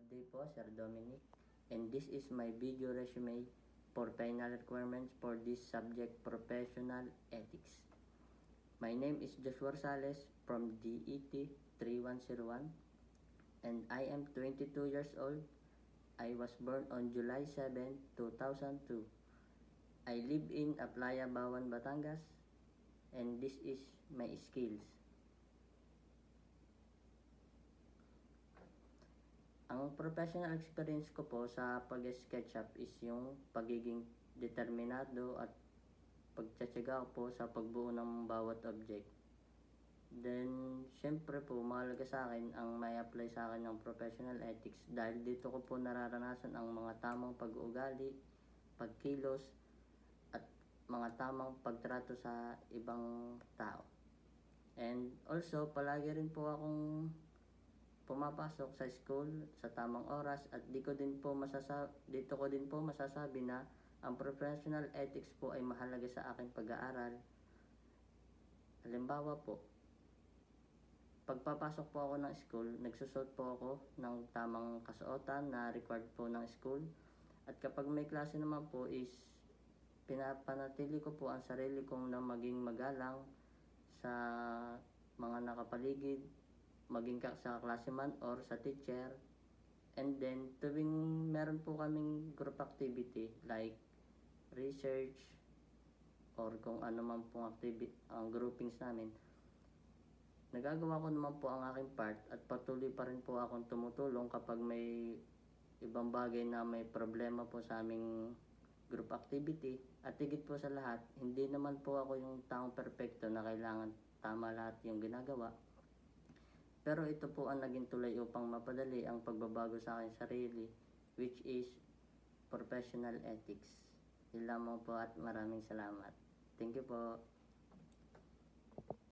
Good day po, Sir Dominic. And this is my video resume for final requirements for this subject, professional ethics. My name is Joshua Sales from DET 3101 and I am 22 years old. I was born on July 7, 2002. I live in Aplaya, Bawan, Batangas, and this is my skills. Ang professional experience ko po sa pag-SketchUp is yung pagiging determinado at pagtsatsaga ko po sa pagbuo ng bawat object. Then, syempre po, mahalaga sa akin ang may apply sa akin ng professional ethics dahil dito ko po nararanasan ang mga tamang pag-uugali, pagkilos, at mga tamang pagtrato sa ibang tao. And also, palagi rin po akong pumapasok sa school sa tamang oras at dito ko din po masasabi na ang professional ethics po ay mahalaga sa aking pag-aaral. Halimbawa po, pagpapasok po ako ng school, nagsusot po ako ng tamang kasuotan na required po ng school. At kapag may klase naman po is pinapanatili ko po ang sarili kong na maging magalang sa mga nakapaligid, maging sa klase man or sa teacher. And then tuwing meron po kaming group activity like research or kung ano man pong activity ang groupings namin, nagagawa ko naman po ang aking part at patuloy pa rin po akong tumutulong kapag may ibang bagay na may problema po sa aming group activity. At higit po sa lahat, hindi naman po ako yung taong perfecto na kailangan tama lahat yung ginagawa. Pero ito po ang naging tulay upang mapadali ang pagbabago sa aking sarili, which is professional ethics. Yun lamang po at maraming salamat. Thank you po.